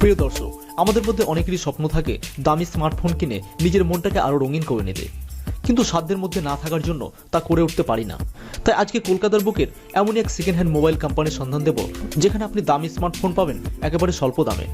প্রিয় দর্শক, আমাদের মধ্যে অনেকেরই স্বপ্ন থাকে দামি স্মার্টফোন কিনে নিজের মনটাকে আরো রঙিন করে নিতে, কিন্তু সাধ্যের মধ্যে না থাকার জন্য তা করে উঠতে পারি না। তাই আজকে কলকাতার বুকের এমনই এক সেকেন্ড হ্যান্ড মোবাইল কোম্পানির সন্ধান দেব, যেখানে আপনি দামি স্মার্টফোন পাবেন একেবারে স্বল্প দামে,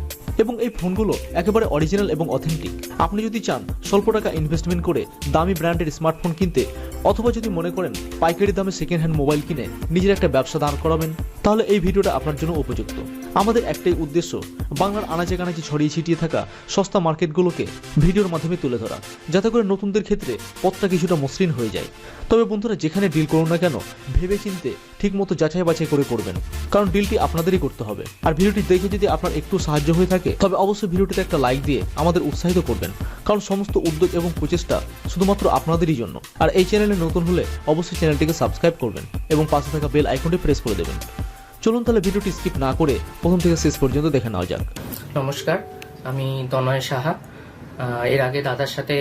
এবং এই ফোনগুলো একেবারে অরিজিনাল এবং অথেন্টিক। আপনি যদি চান স্বল্প টাকা ইনভেস্টমেন্ট করে দামি ব্র্যান্ডের স্মার্টফোন কিনতে, অথবা যদি মনে করেন পাইকারি দামে সেকেন্ড হ্যান্ড মোবাইল কিনে নিজের একটা ব্যবসা দাঁড় করাবেন, তাহলে এই ভিডিওটা আপনার জন্য উপযুক্ত। আমাদের একটাই উদ্দেশ্য, বাংলার আনাচে কানাচে ছড়িয়ে ছিটিয়ে থাকা সস্তা মার্কেটগুলোকে ভিডিওর মাধ্যমে তুলে ধরা, যাতে করে নতুনদের ক্ষেত্রে পথটা কিছুটা মসৃণ হয়ে যায়। তবে বন্ধুরা, যেখানে ডিল করুন না কেন, ভেবে চিনতে ঠিক মতো যাচাই বাছাই করে করবেন, কারণ ডিলটি আপনাদেরই করতে হবে। আর ভিডিওটি দেখে যদি আপনার একটু সাহায্য হয়ে থাকে, তবে অবশ্যই ভিডিওটিতে একটা লাইক দিয়ে আমাদের উৎসাহিত করবেন, কারণ সমস্ত উদ্যোগ এবং প্রচেষ্টা শুধুমাত্র আপনাদেরই জন্য। আর এই চ্যানেলে নতুন হলে অবশ্যই চ্যানেলটিকে সাবস্ক্রাইব করবেন এবং পাশে থাকা বেল আইকনটি প্রেস করে দেবেন। চলুন তাহলে ভিডিওটি স্কিপ না করে প্রথম থেকে শেষ পর্যন্ত দেখে নেওয়া যাক। নমস্কার, আমি তনয় সাহা। এর আগে দাদার সাথে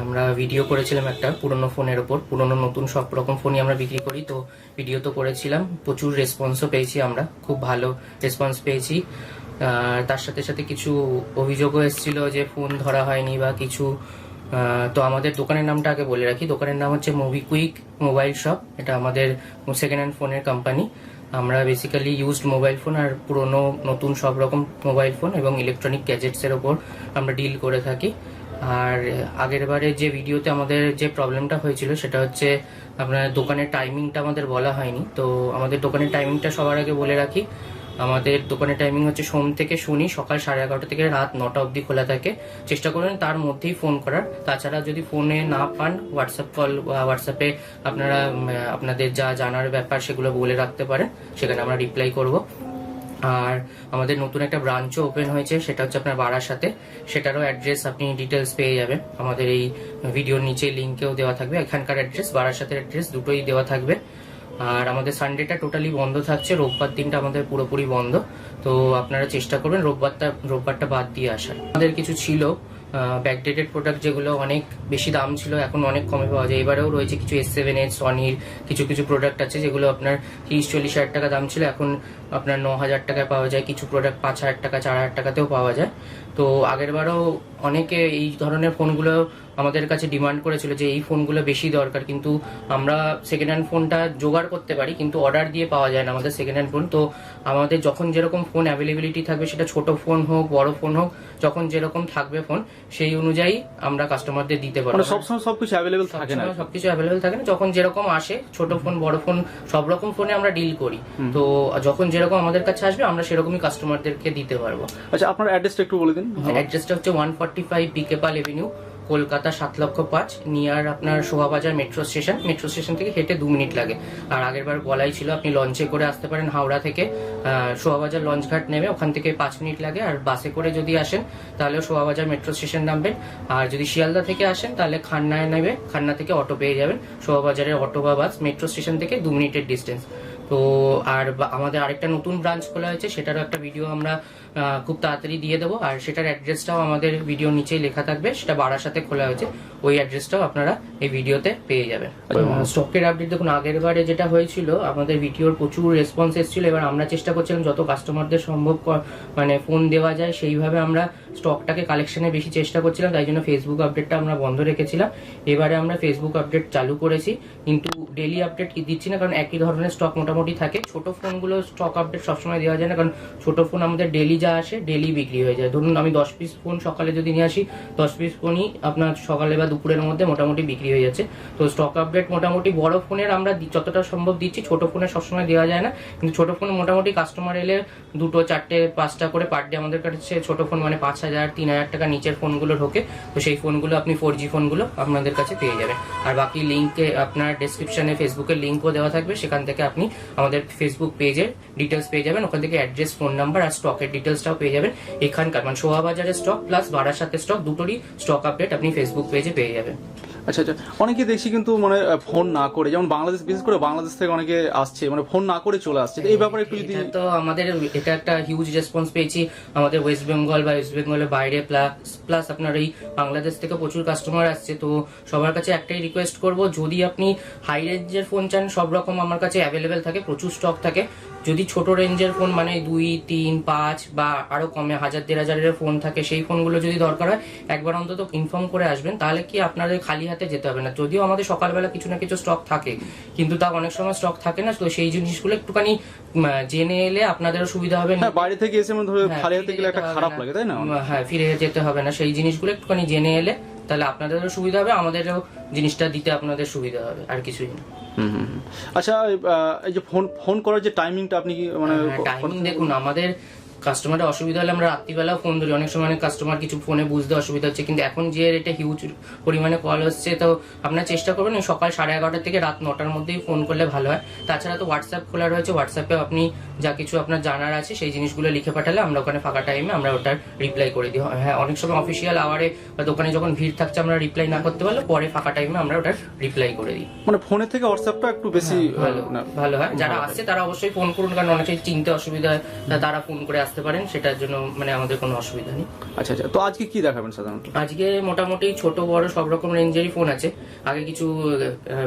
আমরা ভিডিও করেছিলাম একটা পুরনো ফোনের ওপর। পুরনো নতুন সব রকম ফোনই আমরা বিক্রি করি, তো ভিডিও তো করেছিলাম, প্রচুর রেসপন্সও পেয়েছি, আমরা খুব ভালো রেসপন্স পেয়েছি। তার সাথে সাথে কিছু অভিযোগও এসেছিল যে ফোন ধরা হয়নি বা কিছু। তো আমাদের দোকানের নামটা আগে বলে রাখি, দোকানের নাম হচ্ছে মোবিকুইক মোবাইল শপ। এটা আমাদের সেকেন্ড হ্যান্ড ফোনের কোম্পানি। আমরা বেসিক্যালি ইউজড মোবাইল ফোন আর পুরনো নতুন সব রকম মোবাইল ফোন এবং ইলেকট্রনিক গ্যাজেটসের ওপর আমরা ডিল করে থাকি। আর আগের বারে যে ভিডিওতে আমাদের যে প্রবলেমটা হয়েছিল সেটা হচ্ছে আপনার দোকানের টাইমিংটা আমাদের বলা হয়নি। তো আমাদের দোকানের টাইমিংটা সবার আগে বলে রাখি। আমাদের দোকানের টাইমিং হচ্ছে সোম থেকে শনি সকাল 11:30 থেকে রাত 9টা অবধি খোলা থাকে। চেষ্টা করবেন তার মধ্যেই ফোন করার। তাছাড়া যদি ফোনে না পান, হোয়াটসঅ্যাপ কল বা হোয়াটসঅ্যাপে আপনারা আপনাদের যা জানার ব্যাপার সেগুলো বলে রাখতে পারেন, সেখানে আমরা রিপ্লাই করব। আর আমাদের নতুন একটা ব্রাঞ্চও ওপেন হয়েছে, সেটা হচ্ছে আপনার বারাসাতে। সেটারও অ্যাড্রেস আপনি ডিটেলস পেয়ে যাবেন আমাদের এই ভিডিওর নিচে, লিঙ্কেও দেওয়া থাকবে। এখানকার অ্যাড্রেস, বারাসাতের অ্যাড্রেস দুটোই দেওয়া থাকবে। আর আমাদের সানডেটা টোটালি বন্ধ থাকছে, রোববার দিনটা আমাদের পুরোপুরি বন্ধ। তো আপনারা চেষ্টা করবেন রোববারটা বাদ দিয়ে আসার। আমাদের কিছু ছিল ব্যাকডেটেড প্রোডাক্ট, যেগুলো অনেক বেশি দাম ছিল, এখন অনেক কমে পাওয়া যায়। এবারেও রয়েছে কিছু S7Edge সনির কিছু প্রোডাক্ট আছে, যেগুলো আপনার 30-40 হাজার টাকা দাম ছিল, এখন আপনার 9,000 টাকায় পাওয়া যায়। কিছু প্রোডাক্ট 5,000 টাকা 4,000 টাকাতেও পাওয়া যায়। তো আগের বারও অনেকে এই ধরনের ফোনগুলো আমাদের কাছে ডিমান্ড করেছিল যে এই ফোনগুলো বেশি দরকার, কিন্তু আমরা সেকেন্ড হ্যান্ড ফোনটা জোগাড় করতে পারি, কিন্তু অর্ডার দিয়ে পাওয়া যায় না আমাদের সেকেন্ড হ্যান্ড ফোন। তো আমাদের যখন যেরকম ফোন অ্যাভেলেবিলিটি থাকবে, সেটা ছোট ফোন হোক বড় ফোন হোক, যখন যেরকম থাকবে ফোন, সেই অনুযায়ী আমরা কাস্টমারদের দিতে পারবো। সবসময় সবকিছু অ্যাভেলেবেল থাকে না, সবকিছু অ্যাভেলেবেল থাকে না, যখন যেরকম আসে, ছোট ফোন বড় ফোন সব রকম ফোনে আমরা ডিল করি। তো যখন যেরকম আমাদের কাছে আসবে, আমরা সেরকমই কাস্টমারদেরকে দিতে পারবো। আচ্ছা, আপনার অ্যাড্রেসটা একটু বলে দিন। অ্যাড্রেসটা হচ্ছে 145 বিকে পাল এভিনিউ, কলকাতা 7,05,000, নিয়ার আপনার শোভাবাজার মেট্রো স্টেশন থেকে হেঁটে 2 মিনিট লাগে। আর আগের বার বলাই ছিল, আপনি লঞ্চে করে আসতে পারেন হাওড়া থেকে, শোভাবাজার লঞ্চঘাট নেমে ওখান থেকে 5 মিনিট লাগে। আর বাসে করে যদি আসেন তাহলে শোভাবাজার মেট্রো স্টেশন নামবেন। আর যদি শিয়ালদা থেকে আসেন তাহলে খান্নায় নেবে, খান্না থেকে অটো পেয়ে যাবেন। শোভাবাজারের অটো বা বাস মেট্রো স্টেশন থেকে 2 মিনিটের ডিস্টেন্স। তো আর আমাদের আরেকটা নতুন ব্রাঞ্চ খোলা হয়েছে, সেটারও একটা ভিডিও আমরা খুব তাড়াতাড়ি দিয়ে দেবো। আর সেটার অ্যাড্রেসটাও আমাদের ভিডিওর নিচেই লেখা থাকবে, সেটা বারাসাতে খোলা হয়েছে। ওই অ্যাড্রেসটাও আপনারা এই ভিডিওতে পেয়ে যাবেন। স্টকের আপডেট দেখুন, আগের বারে যেটা হয়েছিল, আমাদের ভিডিওর প্রচুর রেসপন্স এসেছিল। এবার আমরা চেষ্টা করছিলাম যত কাস্টমারদের সম্ভব মানে ফোন দেওয়া যায় সেইভাবে আমরা স্টকটাকে কালেকশনে বেশি চেষ্টা করছিলাম। তাই জন্য ফেসবুক আপডেটটা আমরা বন্ধ রেখেছিলাম। এবারে আমরা ফেসবুক আপডেট চালু করেছি, কিন্তু ডেলি আপডেট দিচ্ছি না, কারণ একই ধরনের স্টক মোটামুটি থাকে। ছোট ফোনগুলো স্টক আপডেট সবসময় দেওয়া যায় না, কারণ ছোট ফোন আমাদের ডেলি যা আসে ডেলি বিক্রি হয়ে যায়। ধরুন আমি 10 পিস ফোন সকালে যদি নিয়ে আসি, 10 পিস ফোনই আপনার সকালে বা দুপুরের মধ্যে মোটামুটি বিক্রি হয়ে যাচ্ছে। তো স্টক আপডেট মোটামুটি বড় ফোনের আমরা যতটা সম্ভব দিচ্ছি, ছোট ফোনে সবসময় দেওয়া যায় না। কিন্তু ছোট ফোন মোটামুটি কাস্টমার এলে 2, 4, 5টা করে পার ডে আমাদের কাছে ছোট ফোন মানে 5,000, 3,000 টাকা নিচের ফোনগুলো ঢোকে। তো সেই ফোনগুলো আপনি 4G ফোনগুলো আপনাদের কাছে পেয়ে যাবেন। আর বাকি লিঙ্কে আপনার ডেসক্রিপশনে ফেসবুকের লিঙ্কও দেওয়া থাকবে, সেখান থেকে আপনি আমাদের ফেসবুক পেজের ডিটেলস পেয়ে যাবেন। ওখান থেকে অ্যাড্রেস, ফোন নাম্বার আর স্টকের ডিটেলসটাও পেয়ে যাবেন। এখানকার মানে শোভাবাজারের স্টক প্লাস বারাসাতের স্টক, দুটোরই স্টক আপডেট আপনি ফেসবুক পেজে পেয়ে যাবেন। আচ্ছা, অনেকে দেখছি কিন্তু মানে ফোন না করে, যেমন বাংলাদেশ, বিশেষ করে বাংলাদেশ থেকে অনেকে আসছে, মানে ফোন না করে চলে আসছে। এই ব্যাপারে একটু যদি। তো আমাদের এটা একটা হিউজ রেসপন্স পেয়েছি আমাদের ওয়েস্ট বেঙ্গলের বাইরে, প্লাস আপনার এই বাংলাদেশ থেকে প্রচুর কাস্টমার আসছে। তো সবার কাছে একটাই রিকোয়েস্ট করব, যদি আপনি হাই রেঞ্জের ফোন চান, সব রকম আমার কাছে অ্যাভেলেবেল থাকে, প্রচুর স্টক থাকে। যদি ছোট রেঞ্জের ফোন মানে 2, 3, 5 বা আরো কমে 1000, 1500 ফোন থাকে, সেই ফোনগুলো যদি দরকার হয় একবার অন্তত ইনফর্ম করে আসবেন, তাহলে কি আপনাদের খালি হাতে যেতে হবে না। যদিও আমাদের সকালবেলা কিছু না কিছু স্টক থাকে, কিন্তু তা অনেক সময় স্টক থাকে না, তো সেই জিনিসগুলো একটুখানি জেনে এলে আপনাদেরও সুবিধা হবে। হ্যাঁ, বাইরে থেকে এসে মানে ধরো খালি হাতে গেলে একটা খারাপ লাগে, তাই না? হ্যাঁ, ফিরে যেতে হবে না, সেই জিনিসগুলো একটুখানি জেনে এলে তাহলে আপনাদেরও সুবিধা হবে, আমাদেরও জিনিসটা দিতে আপনাদের সুবিধা হবে, আর কিছুই না। আচ্ছা, এই যে ফোন করার যে টাইমিংটা আপনি কি মানে টাইমিং দেখুন, আমাদের কাস্টমারের অসুবিধা হলে আমরা রাত্রিবেলাও ফোন ধরি। অনেক সময় কাস্টমার কিছু ফোনে বুঝতে অসুবিধা হচ্ছে, কিন্তু এখন যে রেটে হিউজ পরিমাণে কল হচ্ছে, তো আপনার চেষ্টা করবেন ওই সকাল 11:30 থেকে রাত 9টার মধ্যেই ফোন করলে ভালো হয়। তাছাড়া তো হোয়াটসঅ্যাপ খোলা রয়েছে, হোয়াটসঅ্যাপে আপনি যা কিছু আপনার জানার আছে সেই জিনিসগুলো লিখে পাঠালে আমরা ওখানে ফাঁকা টাইমে আমরা ওটার রিপ্লাই করে দিই। হ্যাঁ, অনেক সময় অফিসিয়াল আওয়ারে বা দোকানে যখন ভিড় থাকছে আমরা রিপ্লাই না করতে পারলে পরে ফাঁকা টাইমে আমরা ওটার রিপ্লাই করে দিই। মানে ফোনের থেকে হোয়াটসঅ্যাপটা একটু বেশি ভালো হয়। যারা আসছে তারা অবশ্যই ফোন করুন, কারণ অনেকেই চিনতে অসুবিধা হয়, তারা ফোন করে আসতে পারেন, সেটার জন্য মানে আমাদের কোনো অসুবিধা নেই। আচ্ছা আচ্ছা, তো আজকে কি দেখাবেন সাধারণত? আজকে মোটামুটি ছোট বড় সব রকম রেঞ্জেরই ফোন আছে। আগে কিছু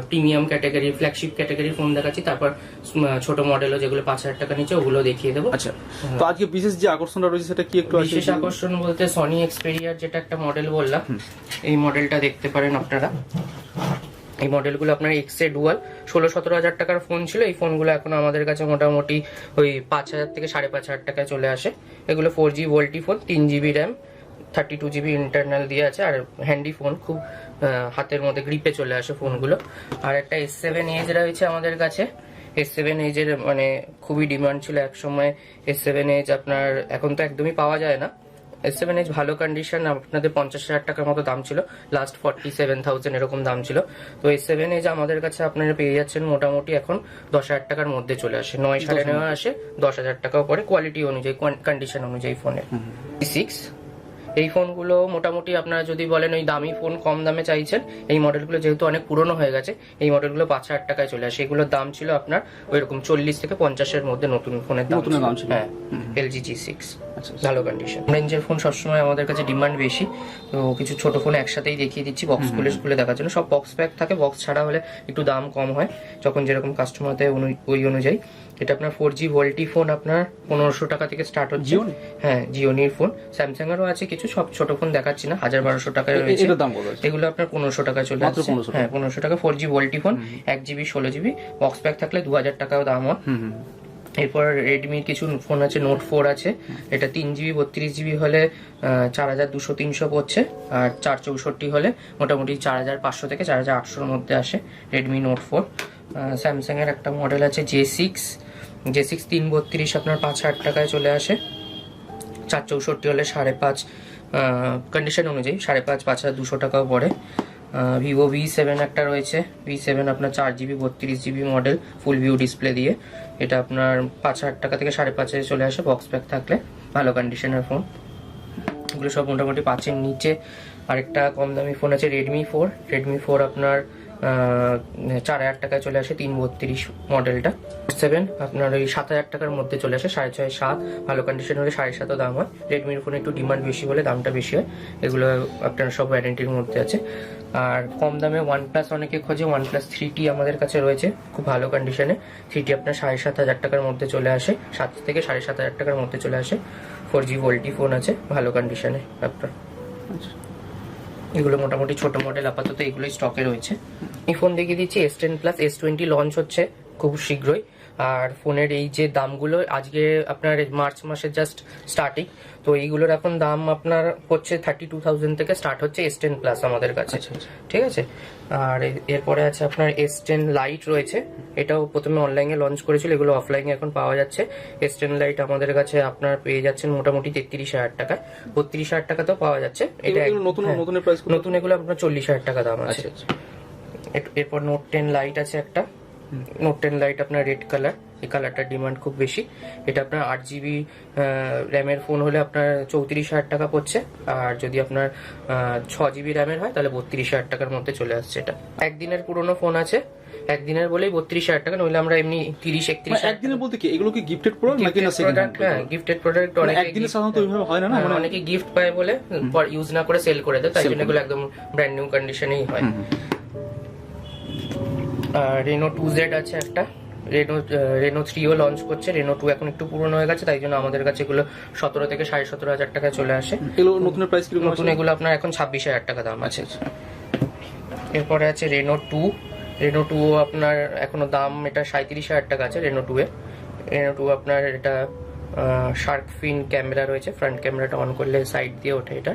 প্রিমিয়াম ক্যাটাগরি, ফ্ল্যাগশিপ ক্যাটাগরির ফোন দেখাচ্ছি, তারপর ছোট মডেলও যেগুলো 5000 টাকা নিচে ওগুলো দেখিয়ে দেবো। আচ্ছা, তো আজকে বিশেষ যে আকর্ষণটা রয়েছে সেটা কি একটু? বিশেষ আকর্ষণ বলতে সনি এক্সপেরিয়ার যেটা একটা মডেল বললাম, এই মডেলটা দেখতে পারেন আপনারা। এই মডেলগুলো আপনার এক্সে ডুয়াল 16-17 টাকার ফোন ছিল। এই ফোনগুলো এখন আমাদের কাছে মোটামুটি ওই 5000 থেকে 5500 টাকায় চলে আসে। এগুলো 4G VoLTE phone, 3GB RAM, 32GB internal দিয়ে আছে, আর হ্যান্ডি ফোন, খুব হাতের মধ্যে গ্রিপে চলে আসে ফোনগুলো। আর একটা S7 এজ রয়েছে আমাদের কাছে। S7 এজের মানে খুবই ডিমান্ড ছিল এক সময়। S7 এজ আপনার এখন তো একদমই পাওয়া যায় না। S7 এজ ভালো কন্ডিশন, আপনাদের 50,000 টাকার মতো দাম ছিল, লাস্ট 47,000 এরকম দাম ছিল। তো S7 এজ আমাদের কাছে আপনারা পেয়ে যাচ্ছেন মোটামুটি এখন 10,000 টাকার মধ্যে চলে আসে। 9 9.5 আসে, 10,000 টাকাও পরে, কোয়ালিটি অনুযায়ী, কন্ডিশন অনুযায়ী ফোনের। 6 এই ফোনগুলো মোটামুটি আপনারা যদি বলেন ওই দামি ফোন কম দামে চাইছেন, এই মডেলগুলো যেহেতু অনেক পুরনো হয়ে গেছে, এই মডেলগুলো 5,000 টাকায় চলে আসে। এগুলোর দাম ছিল আপনার ওইরকম 40 থেকে 50-এর মধ্যে নতুন ফোনের দাম ছিল। হ্যাঁ, LG G6 ভালো কন্ডিশন। রেঞ্জের ফোন সবসময় আমাদের কাছে ডিমান্ড বেশি, তো কিছু ছোট ফোন একসাথেই দেখিয়ে দিচ্ছি বক্স খুলে দেখার জন্য। সব বক্স প্যাক থাকে, বক্স ছাড়া হলে একটু দাম কম হয় যখন যেরকম কাস্টমার দেয় ওই অনুযায়ী। এটা আপনার 4G ভোল্টি ফোন, আপনার 1500 টাকা থেকে স্টার্ট হচ্ছে। হ্যাঁ, জিওনির ফোন, স্যামসাং এরও আছে কিছু, সব ছোট ফোন দেখাচ্ছি না, 1000-1200 টাকায় রয়েছে। এগুলো আপনার 1500 টাকায় চলে আসছে। হ্যাঁ, 1500 টাকা 4G VoLTE phone, 1GB 16GB, box pack থাকলে 2000 টাকাও দাম হয়। এরপর রেডমির কিছু ফোন আছে, নোট 4 আছে, এটা 3GB 32GB হলে 4200-300 পড়ছে, আর 464 হলে মোটামুটি 4500 থেকে 4800-র মধ্যে আসে রেডমি নোট 4। স্যামসাং এর একটা মডেল আছে J6 332 আপনার 5000 টাকায় চলে আসে, 464 হলে 5.5, কন্ডিশন অনুযায়ী 5.5, 5200 টাকাও পড়ে। ভিভো V7 একটা রয়েছে, V7 আপনার 4GB 32GB মডেল, ফুল ভিউ ডিসপ্লে দিয়ে, এটা আপনার 5000 টাকা থেকে 5.5-এ চলে আসে বক্স প্যাক থাকলে, ভালো কন্ডিশনের ফোন। এগুলো সব মোটামুটি 5-এর নিচে। আরেকটা কম দামি ফোন আছে রেডমি 4 আপনার 4000 টাকায় চলে আসে, 332 মডেলটা। 7 আপনার ওই 7000 টাকার মধ্যে চলে আসে, 6.5, 7, ভালো কন্ডিশন হলে 7.5 দাম হয়। রেডমির ফোনে একটু ডিমান্ড বেশি বলে দামটা বেশি হয়। এগুলো আপনার সব ওয়ারেন্টির মধ্যে আছে। আর কম দামে OnePlus অনেকে খোঁজে, OnePlus 3T আমাদের কাছে রয়েছে, খুব ভালো কন্ডিশনে। 3T আপনার 7,500 টাকার মধ্যে চলে আসে, 7 থেকে 7,500 টাকার মধ্যে চলে আসে। 4G ভোল্টি ফোন আছে, ভালো কন্ডিশনে আপনার। এগুলো মোটামুটি ছোট মডেল, আপাতত এগুলোই স্টকে রয়েছে। এই ফোন দেখিয়ে দিচ্ছি S10 Plus, S20 লঞ্চ হচ্ছে খুব শীঘ্রই। আর ফোনের এই যে দামগুলো, আজকে আপনার মার্চ মাসের জাস্ট স্টার্টিং, তো এইগুলোর এখন দাম আপনার হচ্ছে 32,000 থেকে স্টার্ট হচ্ছে S10 Plus আমাদের কাছে। ঠিক আছে। আর এরপরে আছে আপনার S10 Lite রয়েছে, এটাও প্রথমে অনলাইনে লঞ্চ করেছিল, এগুলো অফলাইনে এখন পাওয়া যাচ্ছে। S10 Lite আমাদের কাছে আপনার পেয়ে যাচ্ছেন মোটামুটি 33,000 টাকা, 32,000 টাকাতেও পাওয়া যাচ্ছে। এটা নতুন, এগুলো আপনার 40,000 টাকা দাম আছে। এরপর নোট 10 Lite আছে একটা, নোট 10 Lite আপনার রেড কালার, এই কালারটার ডিমান্ড খুব বেশি। এটা আপনার 8GB র্যামের ফোন হলে আপনার 34,000 টাকা পড়ছে, আর যদি আপনার 6GB র্যামের হয় তাহলে 32,000 টাকার মধ্যে চলে আসছে। এটা একদিনের পুরনো ফোন আছে, একদিনের বলেই 32,000 টাকা, নইলে আমরা এমনি 30-31। একদিনের বলতে কি এগুলো কি গিফটেড প্রোডাক্ট নাকি না সেকেন্ড হ্যান্ড? হ্যাঁ, গিফটেড প্রোডাক্ট। অনেক একদিনে সাধারণত ওইভাবে হয় না, মানে অনেকে গিফট পায় বলে পর ইউজ না করে সেল করে দেয়, তাই জন্য এগুলো একদম ব্র্যান্ড নিউ কন্ডিশনেই হয়। Reno 2Z আছে একটা, রেনো 3ও লঞ্চ করছে। রেনো 2 এখন একটু পুরনো হয়ে গেছে, তাই জন্য আমাদের কাছে এগুলো 17 থেকে 17,500 টাকায় চলে আসে। এগুলো নতুনের প্রাইস কিরকম? নতুন এগুলো আপনার এখন 26,000 টাকা দাম আছে। এরপরে আছে রেনো 2। রেনো 2 আপনার এখনো দাম, এটা 37,000 টাকা আছে রেনো 2 এ। রেনো 2 আপনার এটা শার্ক ফিন ক্যামেরা রয়েছে, ফ্রন্ট ক্যামেরাটা অন করলে সাইড দিয়ে ওঠে। এটা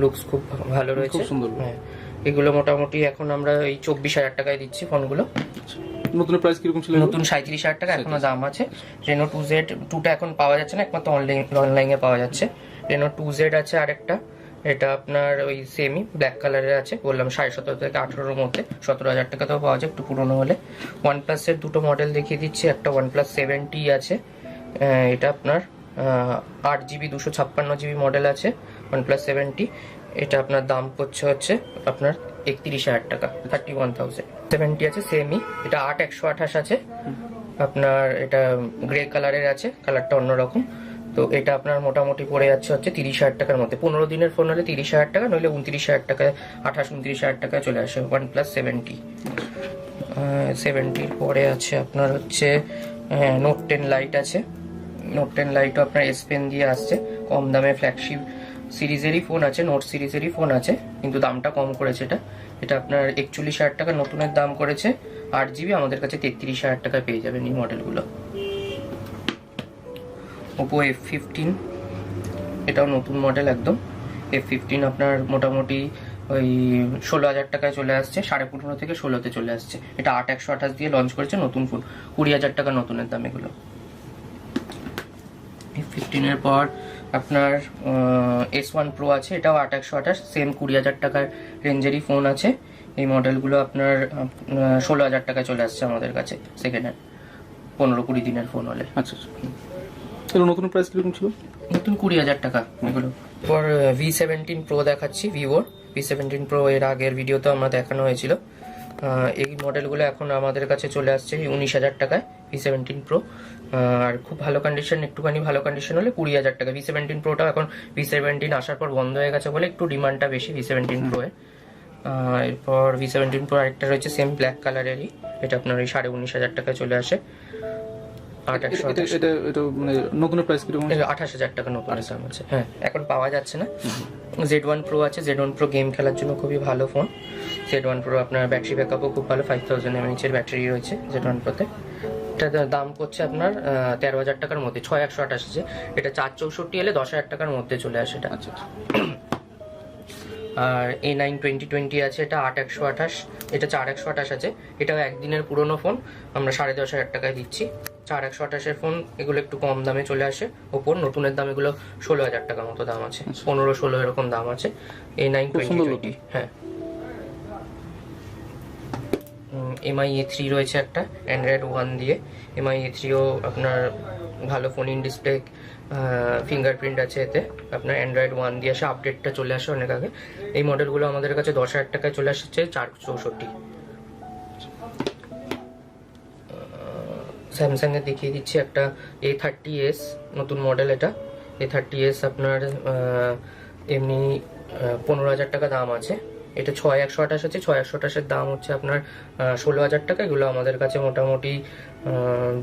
লুকস খুব ভালো রয়েছে, খুব সুন্দর। হ্যাঁ, এগুলো মোটামুটি এখন আমরা এই 24,000 টাকায় দিচ্ছি ফোনগুলো। নতুনের প্রাইস কিরকম ছিল? নতুন 37,000 টাকা এখনো দাম আছে। রেনো 2Z 2টা এখন পাওয়া যাচ্ছে না, একমাত্র অনলাইনে পাওয়া যাচ্ছে। রেনো 2Z আছে আরেকটা, এটা আপনার ওই সেমি ব্ল্যাক কালারের আছে, বললাম 17,500 থেকে 18,000 মধ্যে, 17,000 টাকাতেও পাওয়া যায় একটু পুরনো হলে। OnePlus-এর দুটো মডেল দেখিয়ে দিচ্ছি। একটা OnePlus 7T আছে, এটা আপনার 8GB 256GB মডেল আছে OnePlus 7T। এটা আপনার দাম পড়ছে হচ্ছে আপনার 31,000 টাকা, 31,000। 7T আছে সেমি, এটা 8/128 আছে আপনার, এটা গ্রে কালারের আছে, কালারটা অন্যরকম। তো এটা আপনার মোটামুটি পড়ে যাচ্ছে হচ্ছে 30,000 টাকার মধ্যে। 15 দিনের ফোন হলে 30,000 টাকা, নইলে 29,000 টাকায়, 28-29,000 টাকায় চলে আসে OnePlus 7T। 7Tর পরে আছে আপনার হচ্ছে Note 10 Lite আছে। Note 10 Lite আপনার S Pen দিয়ে আসছে, কম দামে ফ্ল্যাগশিপ সিরিজেরই ফোন আছে, নোট সিরিজেরই ফোন আছে, কিন্তু দামটা কম করেছে। এটা আপনার 41,000 টাকা নতুনের দাম করেছে। 8GB আমাদের কাছে 33,000 টাকায় পেয়ে যাবেন এই মডেলগুলো। Oppo F15, এটাও নতুন মডেল একদম। F15 আপনার মোটামুটি ওই 16,000 টাকায় চলে আসছে, 15.5 থেকে 16তে চলে আসছে। এটা 8/128 দিয়ে লঞ্চ করেছে নতুন ফোন, 20,000 টাকা নতুনের দাম এগুলো। F15 এর পর আপনার S1 Pro আছে, এটাও 8/128, সেম 20,000 টাকার রেঞ্জেরই ফোন আছে। এই মডেলগুলো আপনার 16,000 টাকায় চলে আসছে আমাদের কাছে সেকেন্ড হ্যান্ড, 15-20 দিনের ফোন হলে। আচ্ছা আচ্ছা, এগুলো নতুন প্রাইস কিরকম ছিল? নতুন 20,000 টাকা এগুলো। পর V17 Pro দেখাচ্ছি, ভিভোর V17 Pro, এর আগের ভিডিওতে আমরা দেখানো হয়েছিল। এই মডেলগুলো এখন আমাদের কাছে চলে আসছে 19,000 টাকায় V17 Pro। আর খুব ভালো কন্ডিশন, একটুখানি ভালো কন্ডিশন হলে 20,000 টাকা। V17 Proটা এখন V17 আসার পর বন্ধ হয়ে গেছে বলে একটু ডিমান্ডটা বেশি V17 Pro এর। এরপর V17 Pro আরেকটা রয়েছে সেম ব্ল্যাক কালারেরই, এটা আপনার ওই 19,500 টাকায় চলে আসে। 8/128। এটা মানে নতুনের প্রাইস কিরকম? 28,000 টাকা নতুন দাম আছে, হ্যাঁ, এখন পাওয়া যাচ্ছে না। Z1 Pro আছে, Z1 Pro গেম খেলার জন্য খুবই ভালো ফোন। Z1 Pro আপনার ব্যাটারি ব্যাকআপও খুব ভালো, 5000 mAh এর ব্যাটারি রয়েছে Z1 Pro তে। এটার দাম করছে আপনার 13,000 টাকার মধ্যে, 6/128 আছে। এটা 464 এলে 10,000 টাকার মধ্যে চলে আসে এটা। আচ্ছা। আর A9 2020 আছে, এটা 8/128, এটা 4/128 আছে। এটাও একদিনের পুরনো ফোন, আমরা 10,500 টাকায় দিচ্ছি। 4/128 এর ফোন এগুলো একটু কম দামে চলে আসে। ওপর নতুনের দাম এগুলো 16,000 টাকার মতো দাম আছে, 15-16 এরকম দাম আছে। A9 2020, হ্যাঁ। MI A3 রয়েছে একটা Android 1 দিয়ে। MI A3ও আপনার ভালো ফোন, ইন ডিসপ্লে ফিঙ্গারপ্রিন্ট আছে এতে। আপনার Android 1 দিয়ে আসে, আপডেটটা চলে আসে অনেক আগে। এই মডেলগুলো আমাদের কাছে 10,000 টাকায় চলে আসছে, 464। স্যামসাং এর দেখিয়ে দিচ্ছি একটা A30s নতুন মডেল। এটা A30s আপনার এমনি 15,000 টাকা দাম আছে। এটা 6/128 আছে, 6/128 এর দাম হচ্ছে আপনার 16,000 টাকা। এগুলো আমাদের কাছে মোটামুটি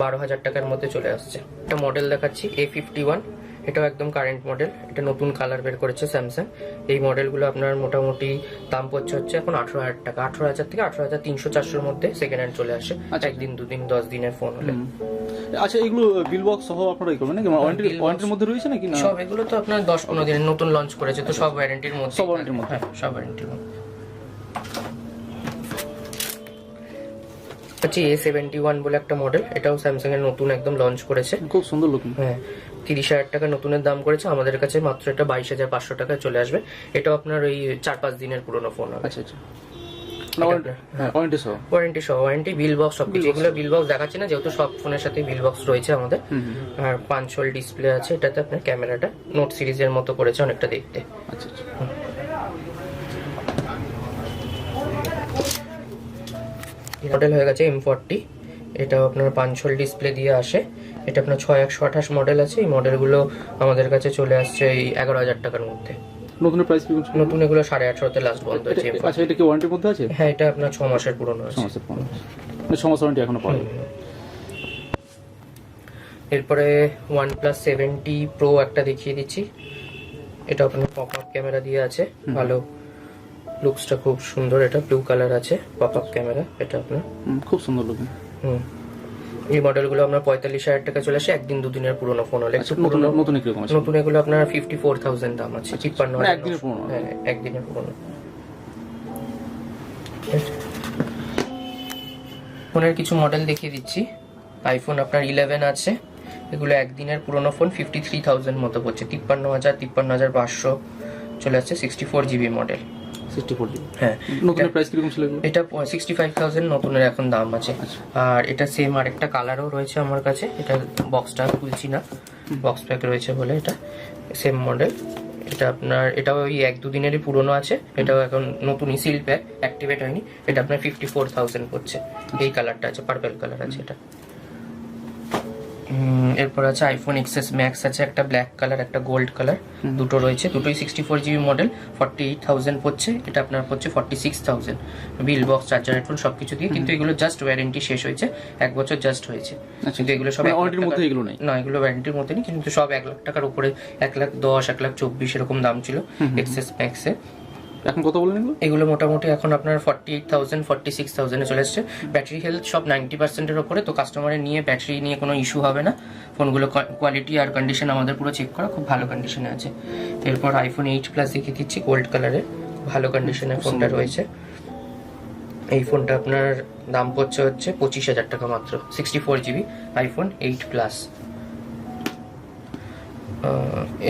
12,000 টাকার মধ্যে চলে আসছে। একটা মডেল দেখাচ্ছি A51, এটাও একদম কারেন্ট মডেল, এটা নতুন কালার বের করেছে স্যামসাং। এই মডেলগুলো আপনার মোটামুটি দাম পড়ছে হচ্ছে এখন 18,000 টাকা, 18,000 থেকে 18,300-400-র মধ্যে সেকেন্ড হ্যান্ড চলে আসে। একদিন, দুদিন, 10 দিনের ফোন হলে। আচ্ছা, এগুলো বিল বক্স সহ আপনারাই করবেন নাকি? ওয়ারেন্টির মধ্যে রয়েছে নাকি? না, সব এগুলো তো আপনার 10-15 দিনের নতুন লঞ্চ করেছে, তো সব ওয়ারেন্টির মধ্যে। সব ওয়ারেন্টির মধ্যে, হ্যাঁ, সব ওয়ারেন্টির মধ্যে। হচ্ছে A71 বলে একটা মডেল, এটাও স্যামসাং এর নতুন একদম লঞ্চ করেছে, খুব সুন্দর লুকিং। হ্যাঁ, 30,000 টাকা নতুনের দাম করেছে। আমাদের কাছে মাত্র এটা 22,500 টাকায় চলে আসবে। এটাও আপনার ওই 4-5 দিনের পুরনো ফোন হবে। আচ্ছা আচ্ছা, ওয়ারেন্টি সহ? ওয়ারেন্টি, বিল বক্স সবকিছু। এগুলো বিল বক্স দেখাচ্ছি না, যেহেতু সব ফোনের সাথে বিল বক্স রয়েছে আমাদের। আর 5 হোল ডিসপ্লে আছে এটাতে। আপনার ক্যামেরাটা নোট সিরিজের মতো করেছে অনেকটা দেখতে। আচ্ছা আচ্ছা। মডেল হয়ে গেছে M40, এটাও আপনার 5 হোল ডিসপ্লে দিয়ে আসে। এটা আপনার 6/128 মডেল আছে। এই মডেলগুলো আমাদের কাছে চলে আসছে এই 11,000 টাকার মধ্যে। নতুনের প্রাইস কি? নতুন এগুলো 18,500-তে লাস্ট বন্ধ হয়েছে। আচ্ছা, এটা কি ওয়ারেন্টির মধ্যে আছে? হ্যাঁ, এটা আপনার 6 মাসের পুরনো আছে। 6 মাসের পুরনো। সমস্যা ওয়ারেন্টি এখনো পাওয়া যাবে। এরপরে OnePlus 7T Pro একটা দেখিয়ে দিচ্ছি। এটা আপনার পপ আপ ক্যামেরা দিয়ে আছে, ভালো লুকসটা খুব সুন্দর। এটা ব্লু কালার আছে, পপ আপ ক্যামেরা। এটা আপনার খুব সুন্দর লুকিং। এই মডেলগুলো আপনার 45,000 টাকা চলে আসে, একদিন দুদিনের পুরোনো ফোন হলে। নতুন কিরকম আছে? নতুন এগুলো আপনার 54,000 দাম আছে, 53,000। একদিনের পুরোনো? হ্যাঁ, একদিনের পুরোনো। ফোনের কিছু মডেল দেখিয়ে দিচ্ছি। আইফোন আপনার 11 আছে, এগুলো একদিনের পুরোনো ফোন, 53,000 মতো পড়ছে। 53,500 চলে আসছে, 64GB মডেল। 64GB। হ্যাঁ, নতুনের প্রাইস কিরকম ছিল এগুলো? এটা 65,000 নতুনের এখন দাম আছে। আর এটা সেম আরেকটা কালারও রয়েছে আমার কাছে, এটা বক্সটা খুলছি না, বক্স প্যাক রয়েছে বলে। এটা সেম মডেল, এটা আপনার এটাও ওই 1-2 দিনেরই পুরনো আছে। এটাও এখন নতুনই সিল প্যাক, অ্যাক্টিভেট হয়নি। এটা আপনার 54,000 পড়ছে। এই কালারটা আছে, পার্পল কালার আছে এটা। এরপর আছে আইফোন XS Max আছে, একটা ব্ল্যাক কালার একটা গোল্ড কালার, দুটো রয়েছে। দুটোই 64GB মডেল, 48,000 পড়ছে। এটা আপনার পড়ছে 46,000, বিল বক্স চার্জার হেডফোন সবকিছু দিয়ে। কিন্তু এগুলো জাস্ট ওয়ারেন্টি শেষ হয়েছে, 1 বছর জাস্ট হয়েছে। কিন্তু এগুলো সব ওয়ারেন্টির মধ্যে এগুলো নেই না, এগুলো ওয়ারেন্টির মধ্যে নেই, কিন্তু সব 1 লাখ টাকার উপরে, 1,10,000, 1,24,000 এরকম দাম ছিল XS Max এ। এখন কত বলেন এগুলো? এগুলো মোটামুটি এখন আপনার 48,000, 46,000 এ চলে এসছে। ব্যাটারি হেলথ সব 90%-এর ওপরে, তো কাস্টমারের নিয়ে ব্যাটারি নিয়ে কোনো ইস্যু হবে না। ফোনগুলো কোয়ালিটি আর কন্ডিশন আমাদের পুরো চেক করা, খুব ভালো কন্ডিশনে আছে। এরপর আইফোন 8 প্লাস দেখিয়ে দিচ্ছি, গোল্ড কালারে, ভালো কন্ডিশনে ফোনটা রয়েছে। এই ফোনটা আপনার দাম পড়ছে হচ্ছে 25,000 টাকা মাত্র, 64GB আইফোন 8 প্লাস।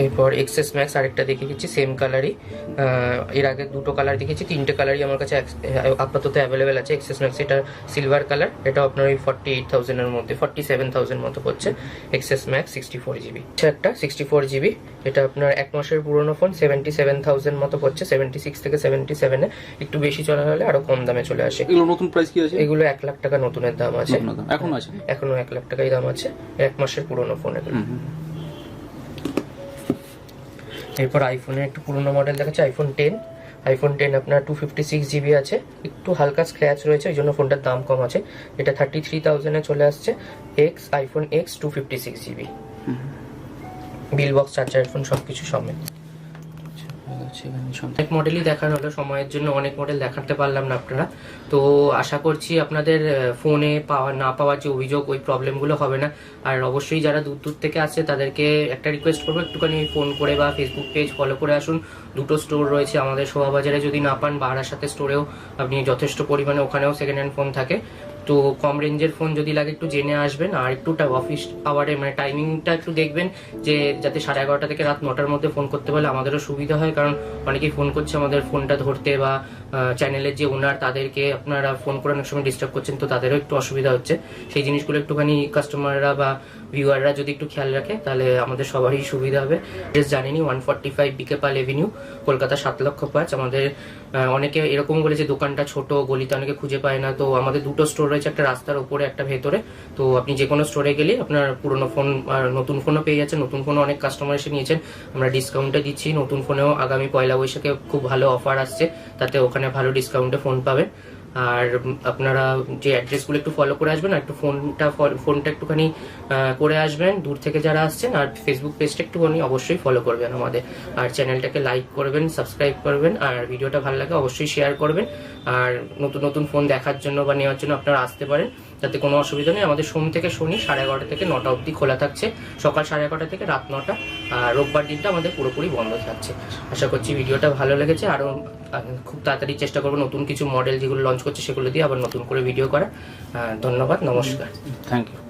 এরপর XS Max আরেকটা দেখিয়ে দিচ্ছি, সেম কালারই। এর আগে দুটো কালার দেখেছি, 3টে কালারই আমার কাছে আপাতত অ্যাভেলেবেল আছে। XS Max এটা সিলভার কালার, এটা আপনার ওই 48,000 এর মধ্যে, 47,000 মতো পড়ছে। XS Max 64GB একটা 64GB, এটা আপনার 1 মাসের পুরনো ফোন, 77,000 মতো পড়ছে। 76 থেকে 77 এ একটু বেশি চলা হলে আরো কম দামে চলে আসে। এগুলো নতুন প্রাইস কি আছে? এগুলো 1 লাখ টাকা নতুনের দাম আছে, এখনো আছে, এখনো 1 লাখ টাকাই দাম আছে, 1 মাসের পুরনো ফোন এগুলো। এরপর আইফোনের একটু পুরোনো মডেল দেখাচ্ছে, আইফোন 10। আইফোন 10 আপনার 256GB আছে, একটু হালকা স্ক্র্যাচ রয়েছে, ওই জন্য ফোনটার দাম কম আছে। এটা 33,000 এ চলে আসছে। IPhone X 256GB, bill box charger headphone সবকিছু সমেত। অনেক মডেলই দেখানো হলো, সময়ের জন্য অনেক মডেল দেখাতে পারলাম না আপনারা। তো আশা করছি আপনাদের ফোনে না পাওয়ার যে অভিযোগ, ওই প্রবলেমগুলো হবে না। আর অবশ্যই যারা দূর দূর থেকে আসছে তাদেরকে একটা রিকোয়েস্ট করবো, একটুখানি ফোন করে বা ফেসবুক পেজ ফলো করে আসুন। দুটো স্টোর রয়েছে আমাদের শোভাবাজারে, যদি না পান বারাসাতে স্টোরেও আপনি যথেষ্ট পরিমাণে, ওখানেও সেকেন্ড হ্যান্ড ফোন থাকে। তো কম রেঞ্জের ফোন যদি লাগে একটু জেনে আসবেন। আর একটু অফিস আওয়ারে মানে টাইমিংটা একটু দেখবেন, যে যাতে 11:30 থেকে রাত 9টার মধ্যে ফোন করতে পারলে আমাদেরও সুবিধা হয়। কারণ অনেকেই ফোন করছে আমাদের ফোনটা ধরতে, বা চ্যানেলের যে ওনার তাদেরকে আপনারা ফোন করে অনেক সময় ডিস্টার্ব করছেন, তো তাদেরও একটু অসুবিধা হচ্ছে। সেই জিনিসগুলো একটুখানি কাস্টমাররা বা ভিউয়াররা যদি একটু খেয়াল রাখে তাহলে আমাদের সবারই সুবিধা হবে। এড্রেস জানেনি, 145 বিকে পাল এভিনিউ, কলকাতা 7,05,000। আমাদের অনেকে এরকম বলে যে দোকানটা ছোট, গলিতে অনেকে খুঁজে পায় না। তো আমাদের দুটো স্টোর রয়েছে, একটা রাস্তার উপরে, একটা ভেতরে। তো আপনি যে কোনো স্টোরে গেলে আপনার পুরোনো ফোন আর নতুন ফোনও পেয়ে যাচ্ছেন। নতুন ফোনও অনেক কাস্টমার এসে নিয়েছেন, আমরা ডিসকাউন্টে দিচ্ছি। নতুন ফোনেও আগামী 1 বৈশাখে খুব ভালো অফার আসছে, তাতে ওখানে ভালো ডিসকাউন্টে ফোন পাবেন। আর আপনারা যে অ্যাড্রেসগুলো একটু ফলো করে আসবেন, আর একটু ফোনটা একটুখানি করে আসবেন দূর থেকে যারা আসছেন। আর ফেসবুক পেজটা একটুখানি অবশ্যই ফলো করবেন আমাদের, আর চ্যানেলটাকে লাইক করবেন, সাবস্ক্রাইব করবেন। আর ভিডিওটা ভালো লাগে অবশ্যই শেয়ার করবেন। আর নতুন নতুন ফোন দেখার জন্য বা নেওয়ার জন্য আপনারা আসতে পারেন, তাতে কোনো অসুবিধা নেই। আমাদের সোম থেকে শনি 11:30 থেকে 9টা অবধি খোলা থাকছে, সকাল 11:30 থেকে রাত 9টা। আর রোববার দিনটা আমাদের পুরোপুরি বন্ধ থাকছে। আশা করছি ভিডিওটা ভালো লেগেছে। আরও খুব তাড়াতাড়ি চেষ্টা করবো নতুন কিছু মডেল যেগুলো লঞ্চ করছে সেগুলো দিয়ে আবার নতুন করে ভিডিও করার। ধন্যবাদ, নমস্কার, থ্যাংক ইউ।